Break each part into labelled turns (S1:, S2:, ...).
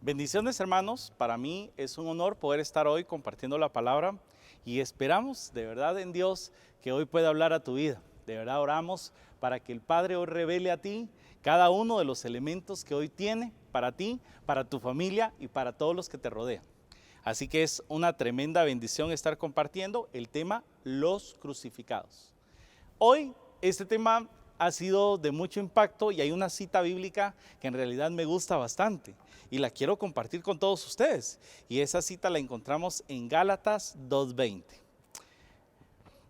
S1: Bendiciones, hermanos, para mí es un honor poder estar hoy compartiendo la palabra y esperamos de verdad en Dios que hoy pueda hablar a tu vida. De verdad oramos para que el Padre hoy revele a ti cada uno de los elementos que hoy tiene para ti, para tu familia y para todos los que te rodean. Así que es una tremenda bendición estar compartiendo el tema los crucificados. Hoy este tema ha sido de mucho impacto y hay una cita bíblica que en realidad me gusta bastante y la quiero compartir con todos ustedes. Y esa cita la encontramos en Gálatas 2:20.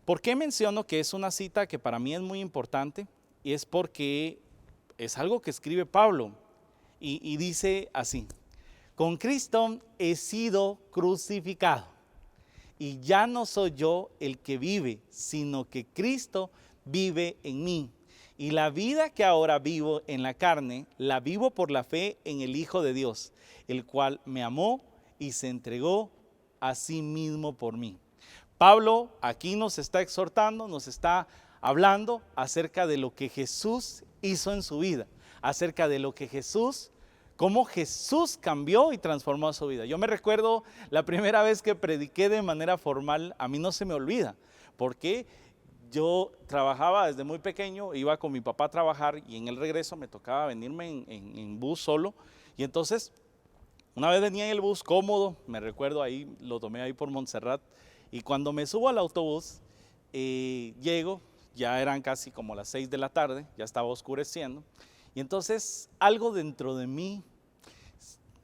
S1: ¿Por qué menciono que es una cita que para mí es muy importante? Y es porque es algo que escribe Pablo y dice así: con Cristo he sido crucificado y ya no soy yo el que vive, sino que Cristo vive en mí. Y la vida que ahora vivo en la carne, la vivo por la fe en el Hijo de Dios, el cual me amó y se entregó a sí mismo por mí. Pablo aquí nos está exhortando, nos está hablando acerca de lo que Jesús hizo en su vida, acerca de lo que cómo Jesús cambió y transformó su vida. Yo me recuerdo la primera vez que prediqué de manera formal, a mí no se me olvida, porque yo trabajaba desde muy pequeño, iba con mi papá a trabajar y en el regreso me tocaba venirme en bus solo. Y entonces, una vez venía en el bus cómodo, me recuerdo ahí, lo tomé ahí por Montserrat, y cuando me subo al autobús, llego, ya eran casi como las 6 de la tarde, ya estaba oscureciendo, y entonces algo dentro de mí,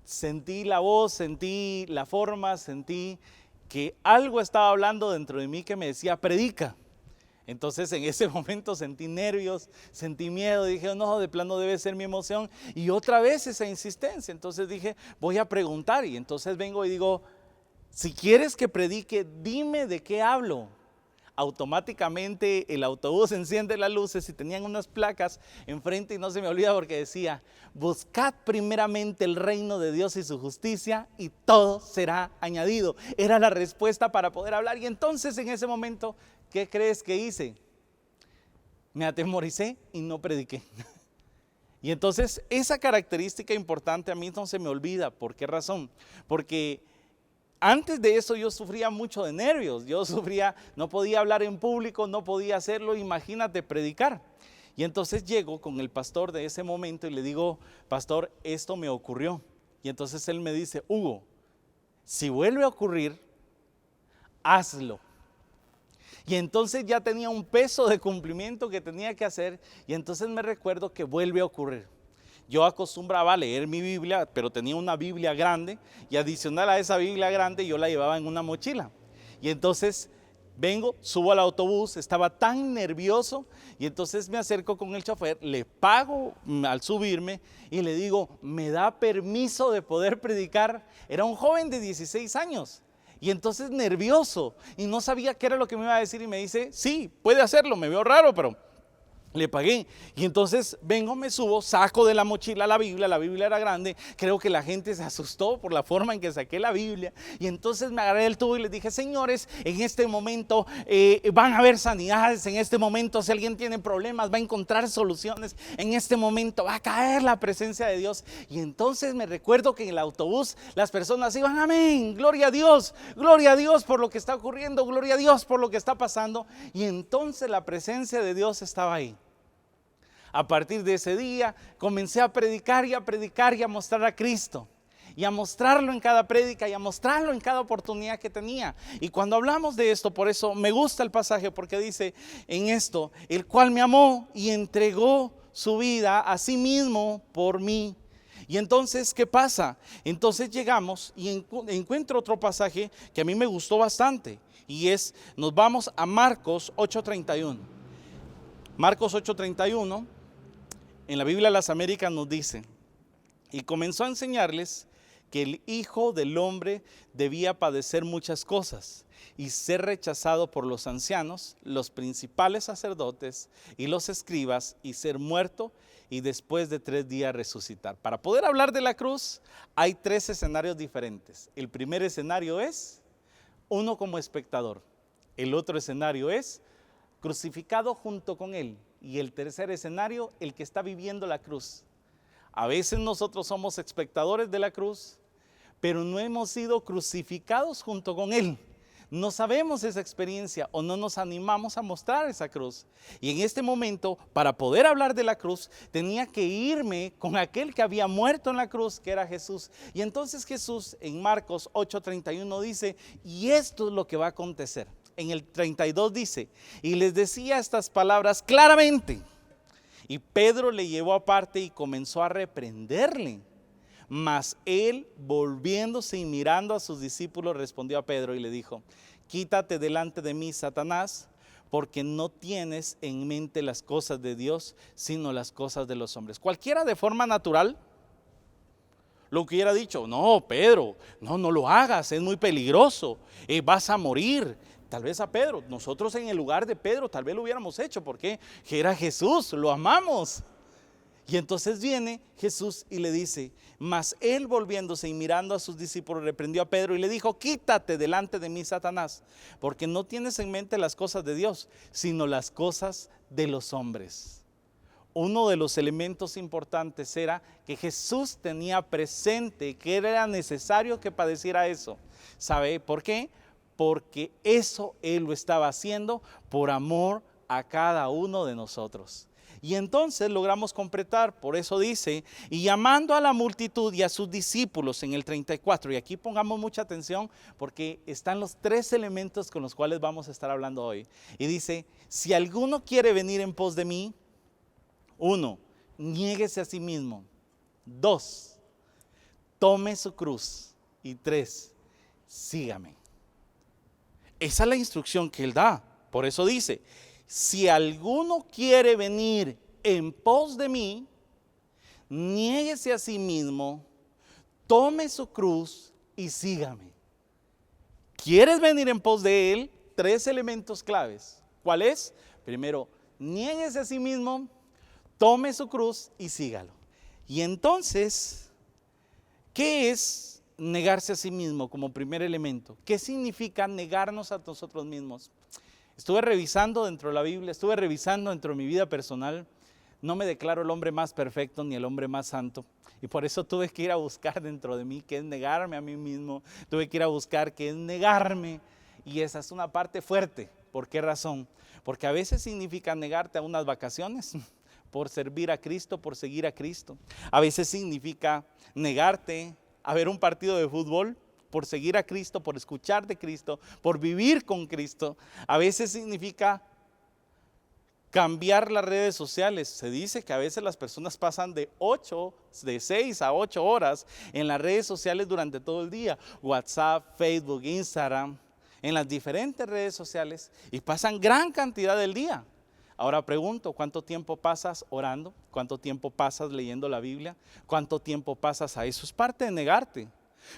S1: sentí la voz, sentí la forma, sentí que algo estaba hablando dentro de mí que me decía, predica. Entonces en ese momento sentí nervios, sentí miedo, dije no, de plano debe ser mi emoción y otra vez esa insistencia. Entonces dije voy a preguntar y entonces vengo y digo, si quieres que predique, dime de qué hablo. Automáticamente el autobús enciende las luces y tenían unas placas enfrente y no se me olvida porque decía, buscad primeramente el reino de Dios y su justicia y todo será añadido. Era la respuesta para poder hablar y entonces en ese momento, ¿qué crees que hice? Me atemoricé y no prediqué. Y entonces esa característica importante a mí no se me olvida. ¿Por qué razón? Porque antes de eso yo sufría mucho de nervios, no podía hablar en público, no podía hacerlo, imagínate predicar. Y entonces llego con el pastor de ese momento y le digo, pastor, esto me ocurrió. Y entonces él me dice, Hugo, si vuelve a ocurrir, hazlo. Y entonces ya tenía un peso de cumplimiento que tenía que hacer y entonces me recuerdo que vuelve a ocurrir. Yo acostumbraba a leer mi Biblia, pero tenía una Biblia grande y adicional a esa Biblia grande yo la llevaba en una mochila. Y entonces vengo, subo al autobús, estaba tan nervioso y entonces me acerco con el chofer, le pago al subirme y le digo, ¿me da permiso de poder predicar? Era un joven de 16 años. Y entonces nervioso y no sabía qué era lo que me iba a decir y me dice, sí, puede hacerlo, me veo raro, pero le pagué. Y entonces vengo, me subo, saco de la mochila la Biblia era grande, creo que la gente se asustó por la forma en que saqué la Biblia y entonces me agarré el tubo y les dije, señores, en este momento van a haber sanidades, en este momento si alguien tiene problemas va a encontrar soluciones, en este momento va a caer la presencia de Dios. Y entonces me recuerdo que en el autobús las personas iban, amén, gloria a Dios por lo que está ocurriendo, gloria a Dios por lo que está pasando. Y entonces la presencia de Dios estaba ahí. A partir de ese día comencé a predicar y a mostrar a Cristo y a mostrarlo en cada prédica y a mostrarlo en cada oportunidad que tenía. Y cuando hablamos de esto, por eso me gusta el pasaje porque dice en esto, el cual me amó y entregó su vida a sí mismo por mí. Y entonces, ¿qué pasa? Entonces llegamos y encuentro otro pasaje que a mí me gustó bastante y nos vamos a Marcos 8:31. Marcos 8:31. En la Biblia de las Américas nos dice, y comenzó a enseñarles que el Hijo del Hombre debía padecer muchas cosas y ser rechazado por los ancianos, los principales sacerdotes y los escribas y ser muerto y después de 3 días resucitar. Para poder hablar de la cruz hay 3 escenarios diferentes. El primer escenario es uno como espectador, el otro escenario es crucificado junto con él. Y el tercer escenario, el que está viviendo la cruz. A veces nosotros somos espectadores de la cruz pero no hemos sido crucificados junto con Él. No sabemos esa experiencia o no nos animamos a mostrar esa cruz. Y en este momento, para poder hablar de la cruz, tenía que irme con aquel que había muerto en la cruz, que era Jesús. Y entonces Jesús en Marcos 8:31 dice, y esto es lo que va a acontecer. En el 32 dice, y les decía estas palabras claramente. Y Pedro le llevó aparte y comenzó a reprenderle. Mas él, volviéndose y mirando a sus discípulos, respondió a Pedro y le dijo, quítate delante de mí, Satanás, porque no tienes en mente las cosas de Dios, sino las cosas de los hombres. Cualquiera de forma natural lo que hubiera dicho, no, Pedro, no lo hagas, es muy peligroso, vas a morir. Tal vez a Pedro, nosotros en el lugar de Pedro tal vez lo hubiéramos hecho, porque era Jesús, lo amamos. Y entonces viene Jesús y le dice, mas él volviéndose y mirando a sus discípulos reprendió a Pedro y le dijo, quítate delante de mí, Satanás, porque no tienes en mente las cosas de Dios, sino las cosas de los hombres. Uno de los elementos importantes era que Jesús tenía presente que era necesario que padeciera eso. ¿Sabe por qué? Porque eso él lo estaba haciendo por amor a cada uno de nosotros. Y entonces logramos completar, por eso dice, y llamando a la multitud y a sus discípulos en el 34, y aquí pongamos mucha atención porque están los tres elementos con los cuales vamos a estar hablando hoy. Y dice, si alguno quiere venir en pos de mí, 1, niéguese a sí mismo. 2, tome su cruz. Y 3, sígame. Esa es la instrucción que él da. Por eso dice, si alguno quiere venir en pos de mí, niéguese a sí mismo, tome su cruz y sígame. ¿Quieres venir en pos de él? 3 elementos claves. ¿Cuál es? Primero, niéguese a sí mismo, tome su cruz y sígalo. Y entonces, ¿qué es negarse a sí mismo como primer elemento? ¿Qué significa negarnos a nosotros mismos? Estuve revisando dentro de la Biblia, estuve revisando dentro de mi vida personal. No me declaro el hombre más perfecto ni el hombre más santo. Y por eso tuve que ir a buscar dentro de mí qué es negarme a mí mismo. Tuve que ir a buscar qué es negarme. Y esa es una parte fuerte. ¿Por qué razón? Porque a veces significa negarte a unas vacaciones por servir a Cristo, por seguir a Cristo. A veces significa negarte a ver un partido de fútbol por seguir a Cristo, por escuchar de Cristo, por vivir con Cristo. A veces significa cambiar las redes sociales. Se dice que a veces las personas pasan de 6 a 8 horas en las redes sociales durante todo el día. WhatsApp, Facebook, Instagram, en las diferentes redes sociales y pasan gran cantidad del día. Ahora pregunto, ¿cuánto tiempo pasas orando? ¿Cuánto tiempo pasas leyendo la Biblia? ¿Cuánto tiempo pasas a eso? Es parte de negarte.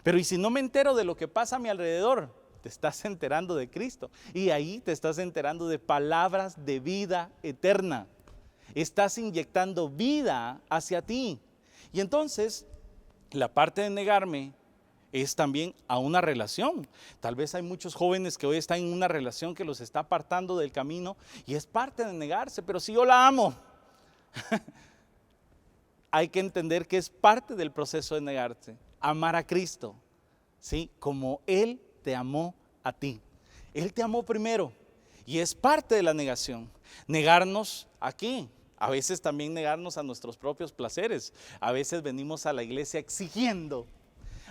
S1: Pero ¿y si no me entero de lo que pasa a mi alrededor? Te estás enterando de Cristo y ahí te estás enterando de palabras de vida eterna. Estás inyectando vida hacia ti. Y entonces, la parte de negarme es también a una relación. Tal vez hay muchos jóvenes que hoy están en una relación que los está apartando del camino y es parte de negarse, pero si yo la amo, hay que entender que es parte del proceso de negarse. Amar a Cristo, ¿sí? Como Él te amó a ti. Él te amó primero y es parte de la negación. Negarnos aquí, a veces también negarnos a nuestros propios placeres. A veces venimos a la iglesia exigiendo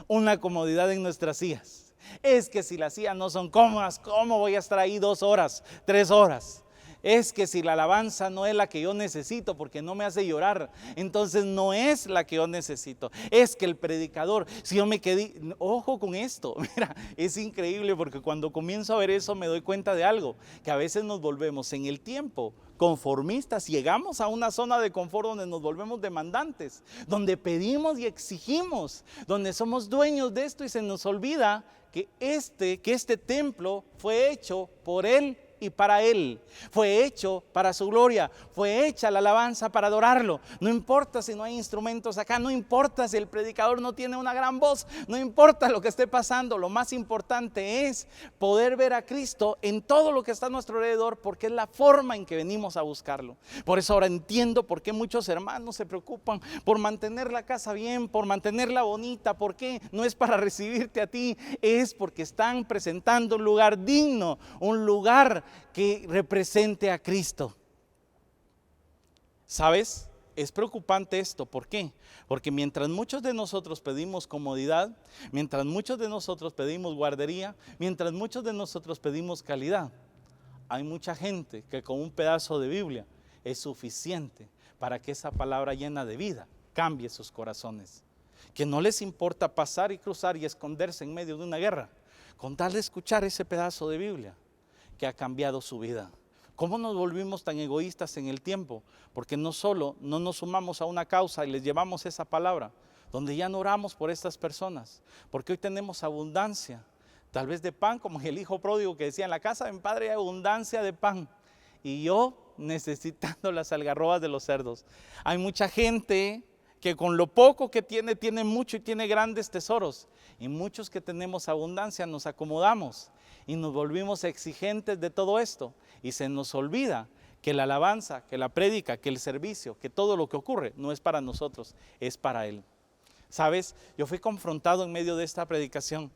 S1: una comodidad en nuestras sillas. Es que si las sillas no son cómodas, ¿cómo voy a estar ahí 2 horas, 3 horas? Es que si la alabanza no es la que yo necesito porque no me hace llorar, entonces no es la que yo necesito. Es que el predicador, si yo me quedé, ojo con esto, mira, es increíble porque cuando comienzo a ver eso me doy cuenta de algo, que a veces nos volvemos en el tiempo conformistas, llegamos a una zona de confort donde nos volvemos demandantes, donde pedimos y exigimos, donde somos dueños de esto y se nos olvida que este templo fue hecho por Él y para Él. Fue hecho para su gloria, fue hecha la alabanza para adorarlo. No importa si no hay instrumentos acá, no importa si el predicador no tiene una gran voz, no importa lo que esté pasando. Lo más importante es poder ver a Cristo en todo lo que está a nuestro alrededor, porque es la forma en que venimos a buscarlo. Por eso ahora entiendo por qué muchos hermanos se preocupan por mantener la casa bien, por mantenerla bonita. ¿Por qué? No es para recibirte a ti, es porque están presentando un lugar digno, un lugar que represente a Cristo. ¿Sabes? Es preocupante esto. ¿Por qué? Porque mientras muchos de nosotros pedimos comodidad, mientras muchos de nosotros pedimos guardería, mientras muchos de nosotros pedimos calidad, hay mucha gente que con un pedazo de Biblia es suficiente para que esa palabra llena de vida cambie sus corazones. Que no les importa pasar y cruzar y esconderse en medio de una guerra, con tal de escuchar ese pedazo de Biblia que ha cambiado su vida. ¿Cómo nos volvimos tan egoístas en el tiempo? Porque no solo no nos sumamos a una causa y les llevamos esa palabra, donde ya no oramos por estas personas, porque hoy tenemos abundancia, tal vez de pan, como el hijo pródigo que decía: en la casa de mi padre hay abundancia de pan, y yo necesitando las algarrobas de los cerdos. Hay mucha gente que con lo poco que tiene, tiene mucho y tiene grandes tesoros. Y muchos que tenemos abundancia nos acomodamos y nos volvimos exigentes de todo esto. Y se nos olvida que la alabanza, que la prédica, que el servicio, que todo lo que ocurre no es para nosotros, es para Él. ¿Sabes? Yo fui confrontado en medio de esta predicación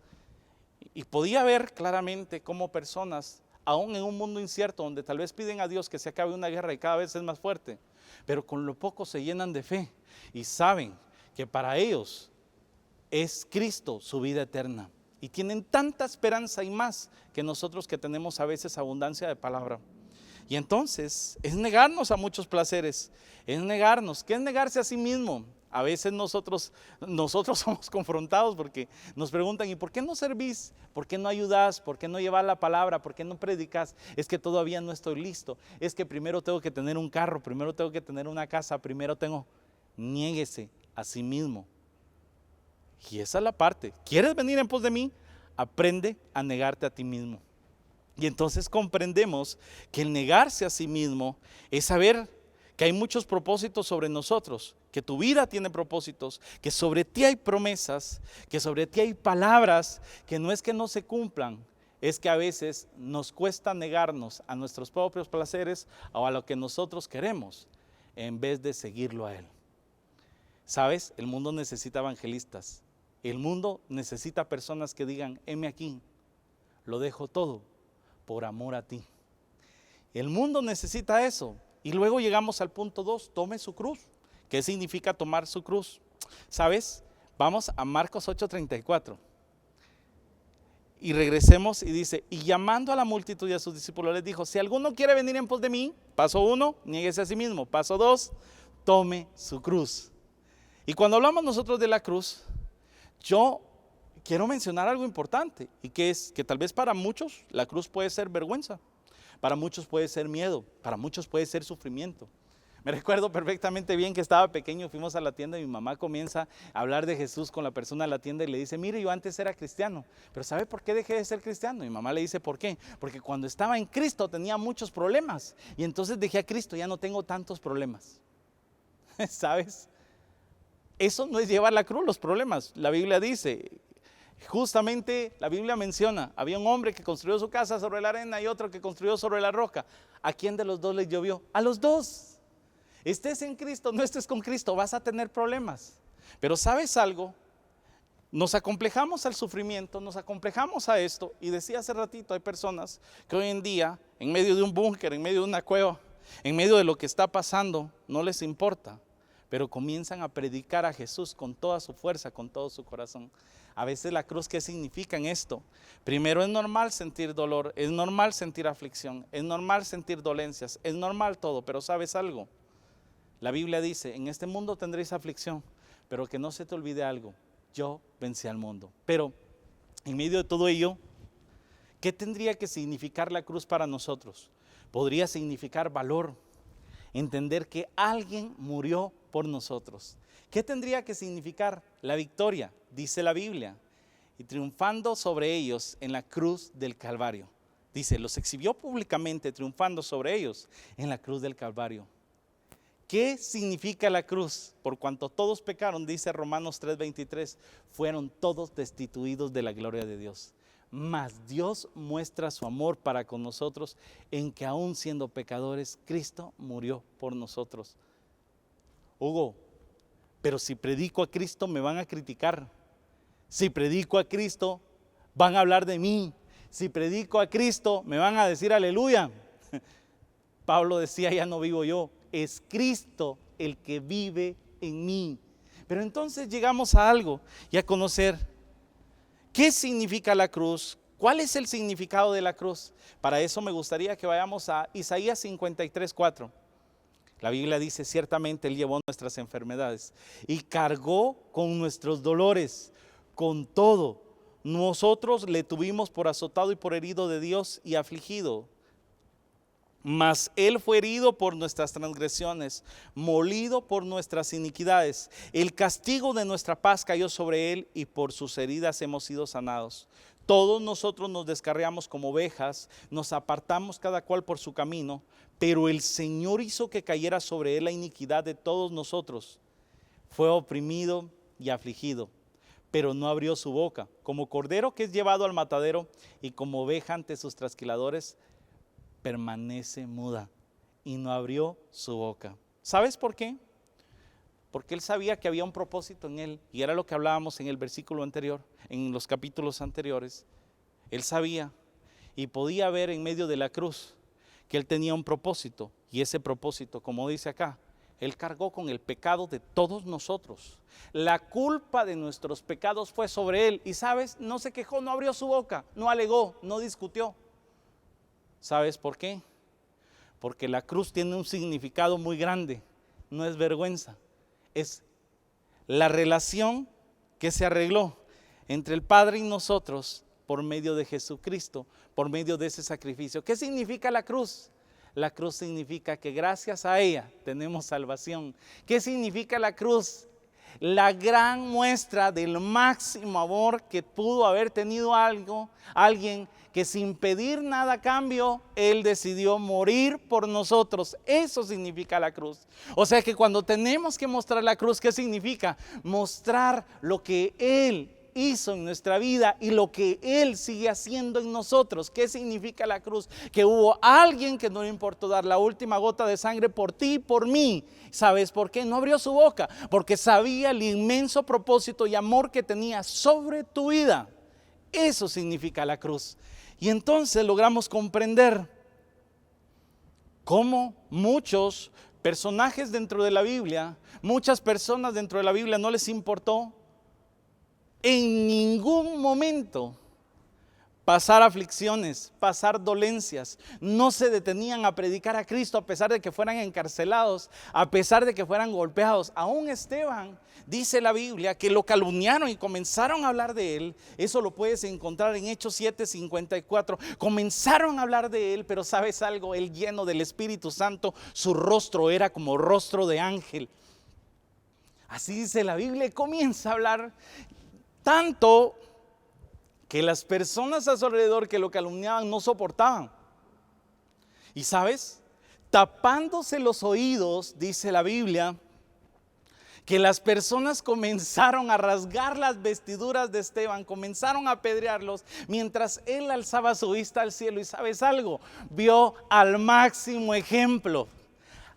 S1: y podía ver claramente cómo personas, aún en un mundo incierto, donde tal vez piden a Dios que se acabe una guerra y cada vez es más fuerte, pero con lo poco se llenan de fe y saben que para ellos es Cristo su vida eterna. Y tienen tanta esperanza y más que nosotros, que tenemos a veces abundancia de palabra. Y entonces es negarnos a muchos placeres, es negarnos. ¿Qué es negarse a sí mismo? A veces nosotros somos confrontados porque nos preguntan: ¿y por qué no servís? ¿Por qué no ayudás? ¿Por qué no llevas la palabra? ¿Por qué no predicas? Es que todavía no estoy listo. Es que primero tengo que tener un carro, primero tengo que tener una casa, primero tengo... Niéguese a sí mismo. Y esa es la parte. ¿Quieres venir en pos de mí? Aprende a negarte a ti mismo. Y entonces comprendemos que el negarse a sí mismo es saber que hay muchos propósitos sobre nosotros, que tu vida tiene propósitos, que sobre ti hay promesas, que sobre ti hay palabras, que no es que no se cumplan, es que a veces nos cuesta negarnos a nuestros propios placeres o a lo que nosotros queremos, en vez de seguirlo a Él. ¿Sabes? El mundo necesita evangelistas. El mundo necesita personas que digan: heme aquí, lo dejo todo por amor a ti. El mundo necesita eso. Y luego llegamos al punto 2, tome su cruz. ¿Qué significa tomar su cruz? ¿Sabes? Vamos a Marcos 8:34. Y regresemos y dice: y llamando a la multitud y a sus discípulos les dijo: si alguno quiere venir en pos de mí, paso 1, niéguese a sí mismo. Paso 2, tome su cruz. Y cuando hablamos nosotros de la cruz, yo quiero mencionar algo importante, y que es que tal vez para muchos la cruz puede ser vergüenza, para muchos puede ser miedo, para muchos puede ser sufrimiento. Me recuerdo perfectamente bien que estaba pequeño, fuimos a la tienda y mi mamá comienza a hablar de Jesús con la persona de la tienda y le dice: mire, yo antes era cristiano, pero ¿sabe por qué dejé de ser cristiano? Y mi mamá le dice: ¿por qué? Porque cuando estaba en Cristo tenía muchos problemas y entonces dejé a Cristo, ya no tengo tantos problemas. ¿Sabes? Eso no es llevar la cruz, los problemas. La Biblia dice, justamente la Biblia menciona, había un hombre que construyó su casa sobre la arena y otro que construyó sobre la roca. ¿A quién de los dos les llovió? A los dos. Estés en Cristo, no estés con Cristo, vas a tener problemas. Pero ¿sabes algo? Nos acomplejamos al sufrimiento, nos acomplejamos a esto. Y decía hace ratito, hay personas que hoy en día, en medio de un búnker, en medio de una cueva, en medio de lo que está pasando, no les importa, pero comienzan a predicar a Jesús con toda su fuerza, con todo su corazón. A veces la cruz, ¿qué significa en esto? Primero, es normal sentir dolor, es normal sentir aflicción, es normal sentir dolencias, es normal todo, pero ¿sabes algo? La Biblia dice: en este mundo tendréis aflicción, pero que no se te olvide algo: yo vencí al mundo. Pero en medio de todo ello, ¿qué tendría que significar la cruz para nosotros? Podría significar valor, entender que alguien murió por nosotros. ¿Qué tendría que significar? La victoria, dice la Biblia, y triunfando sobre ellos en la cruz del Calvario. Dice, los exhibió públicamente, triunfando sobre ellos en la cruz del Calvario. ¿Qué significa la cruz? Por cuanto todos pecaron, dice Romanos 3:23, fueron todos destituidos de la gloria de Dios. Mas Dios muestra su amor para con nosotros en que aún siendo pecadores, Cristo murió por nosotros. Hugo, pero si predico a Cristo me van a criticar. Si predico a Cristo van a hablar de mí. Si predico a Cristo me van a decir aleluya. Pablo decía, ya no vivo yo, es Cristo el que vive en mí. Pero entonces llegamos a algo y a conocer qué significa la cruz, cuál es el significado de la cruz. Para eso me gustaría que vayamos a Isaías 53:4. La Biblia dice, ciertamente Él llevó nuestras enfermedades y cargó con nuestros dolores, con todo. Nosotros le tuvimos por azotado y por herido de Dios y afligido. Mas Él fue herido por nuestras transgresiones, molido por nuestras iniquidades. El castigo de nuestra paz cayó sobre Él y por sus heridas hemos sido sanados. Todos nosotros nos descarriamos como ovejas, nos apartamos cada cual por su camino, pero el Señor hizo que cayera sobre Él la iniquidad de todos nosotros. Fue oprimido y afligido, pero no abrió su boca. Como cordero que es llevado al matadero y como oveja ante sus trasquiladores, permanece muda y no abrió su boca. ¿Sabes por qué? Porque Él sabía que había un propósito en Él, y era lo que hablábamos en el versículo anterior, en los capítulos anteriores. Él sabía y podía ver en medio de la cruz que Él tenía un propósito, y ese propósito, como dice acá, Él cargó con el pecado de todos nosotros. La culpa de nuestros pecados fue sobre Él, y sabes, no se quejó, no abrió su boca, no alegó, no discutió. ¿Sabes por qué? Porque la cruz tiene un significado muy grande, no es vergüenza, es la relación que se arregló entre el Padre y nosotros por medio de Jesucristo, por medio de ese sacrificio. ¿Qué significa la cruz? La cruz significa que gracias a ella tenemos salvación. ¿Qué significa la cruz? La gran muestra del máximo amor que pudo haber tenido alguien que sin pedir nada a cambio, Él decidió morir por nosotros. Eso significa la cruz. O sea que cuando tenemos que mostrar la cruz, ¿qué significa? Mostrar lo que Él hizo en nuestra vida y lo que Él sigue haciendo en nosotros. ¿Qué significa la cruz? Que hubo alguien que no le importó dar la última gota de sangre por ti y por mí. ¿Sabes por qué? No abrió su boca, porque sabía el inmenso propósito y amor que tenía sobre tu vida. Eso significa la cruz. Y entonces logramos comprender cómo muchos personajes dentro de la Biblia, muchas personas dentro de la Biblia no les importó en ningún momento pasar aflicciones, pasar dolencias. No se detenían a predicar a Cristo a pesar de que fueran encarcelados, a pesar de que fueran golpeados. Aún Esteban, dice la Biblia, que lo calumniaron y comenzaron a hablar de él. Eso lo puedes encontrar en Hechos 7:54. Comenzaron a hablar de él, pero ¿sabes algo? Él, lleno del Espíritu Santo, su rostro era como rostro de ángel. Así dice la Biblia, y comienza a hablar tanto que las personas a su alrededor que lo calumniaban no soportaban. Y ¿sabes? Tapándose los oídos, dice la Biblia, que las personas comenzaron a rasgar las vestiduras de Esteban, comenzaron a apedrearlos, mientras él alzaba su vista al cielo. Y ¿sabes algo? Vio al máximo ejemplo.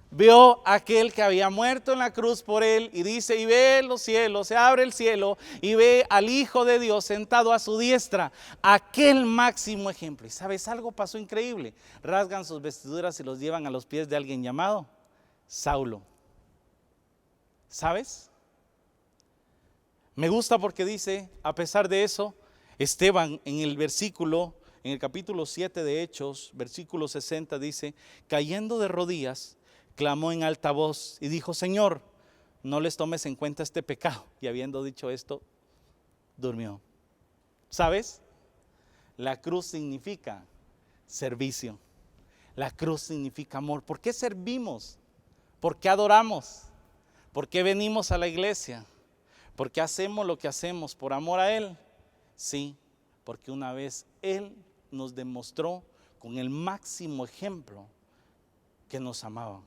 S1: Vio a aquel que había muerto en la cruz por él, y dice, y ve los cielos, se abre el cielo y ve al Hijo de Dios sentado a su diestra, aquel máximo ejemplo. Y ¿sabes algo? Pasó increíble. Rasgan sus vestiduras y los llevan a los pies de alguien llamado Saulo. ¿Sabes? Me gusta porque dice, a pesar de eso, Esteban en el capítulo 7 de Hechos, versículo 60, dice, cayendo de rodillas, clamó en alta voz y dijo, Señor, no les tomes en cuenta este pecado. Y habiendo dicho esto, durmió. ¿Sabes? La cruz significa servicio. La cruz significa amor. ¿Por qué servimos? ¿Por qué adoramos? ¿Por qué venimos a la iglesia? ¿Por qué hacemos lo que hacemos? ¿Por amor a Él? Sí, porque una vez Él nos demostró con el máximo ejemplo que nos amaban.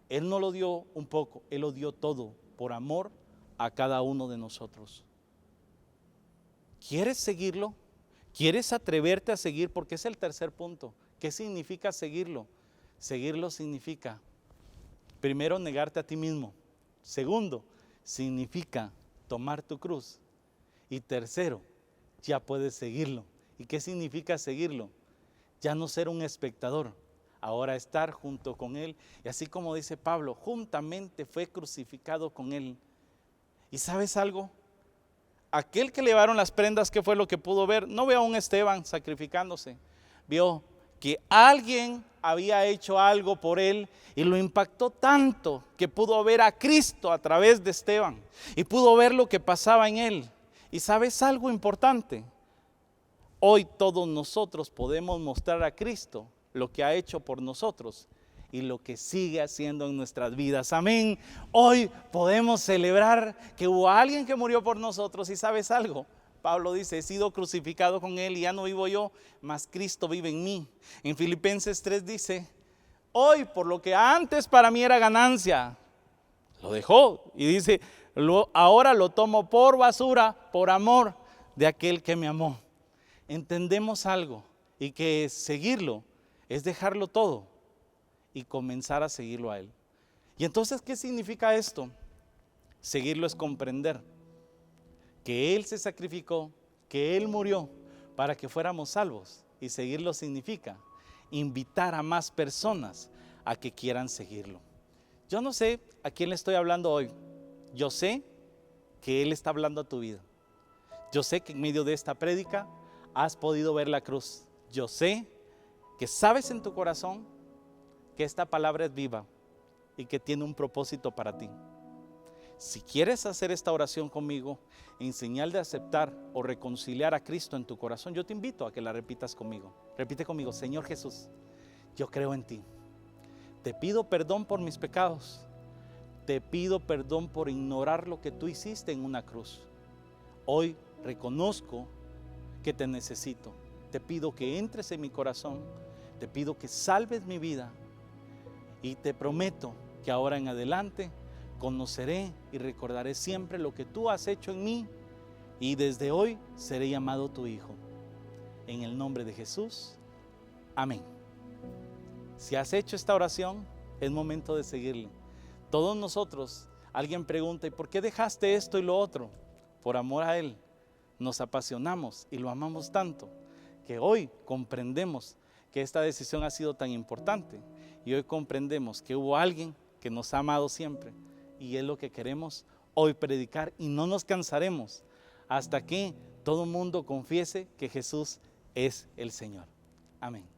S1: Él no lo dio un poco, Él lo dio todo por amor a cada uno de nosotros. ¿Quieres seguirlo? ¿Quieres atreverte a seguir? Porque es el tercer punto. ¿Qué significa seguirlo? Seguirlo significa, primero, negarte a ti mismo. Segundo, significa tomar tu cruz. Y tercero, ya puedes seguirlo. ¿Y qué significa seguirlo? Ya no ser un espectador, ahora estar junto con Él. Y así como dice Pablo, juntamente fue crucificado con Él. ¿Y sabes algo? Aquel que llevaron las prendas, ¿qué fue lo que pudo ver? No vio a un Esteban sacrificándose, vio que alguien había hecho algo por él y lo impactó tanto que pudo ver a Cristo a través de Esteban y pudo ver lo que pasaba en él. ¿Y sabes algo importante? Hoy todos nosotros podemos mostrar a Cristo lo que ha hecho por nosotros y lo que sigue haciendo en nuestras vidas. Amén. Hoy podemos celebrar que hubo alguien que murió por nosotros. ¿Y sabes algo? Pablo dice, he sido crucificado con Él y ya no vivo yo, mas Cristo vive en mí. En Filipenses 3 dice, hoy por lo que antes para mí era ganancia, lo dejó. Y dice, ahora lo tomo por basura, por amor de aquel que me amó. Entendemos algo, y que seguirlo es dejarlo todo y comenzar a seguirlo a Él. Y entonces, ¿qué significa esto? Seguirlo es comprender que Él se sacrificó, que Él murió para que fuéramos salvos. Y seguirlo significa invitar a más personas a que quieran seguirlo. Yo no sé a quién le estoy hablando hoy. Yo sé que Él está hablando a tu vida. Yo sé que en medio de esta prédica has podido ver la cruz. Yo sé que sabes en tu corazón que esta palabra es viva y que tiene un propósito para ti. Si quieres hacer esta oración conmigo en señal de aceptar o reconciliar a Cristo en tu corazón, yo te invito a que la repitas conmigo. Repite conmigo: Señor Jesús, yo creo en ti. Te pido perdón por mis pecados. Te pido perdón por ignorar lo que tú hiciste en una cruz. Hoy reconozco que te necesito. Te pido que entres en mi corazón. Te pido que salves mi vida. Y te prometo que ahora en adelante conoceré y recordaré siempre lo que tú has hecho en mí, y desde hoy seré llamado tu hijo. En el nombre de Jesús, amén. Si has hecho esta oración, es momento de seguirle. Todos nosotros, alguien pregunta, ¿y por qué dejaste esto y lo otro? Por amor a Él, nos apasionamos y lo amamos tanto, que hoy comprendemos que esta decisión ha sido tan importante, y hoy comprendemos que hubo alguien que nos ha amado siempre, y es lo que queremos hoy predicar, y no nos cansaremos hasta que todo mundo confiese que Jesús es el Señor. Amén.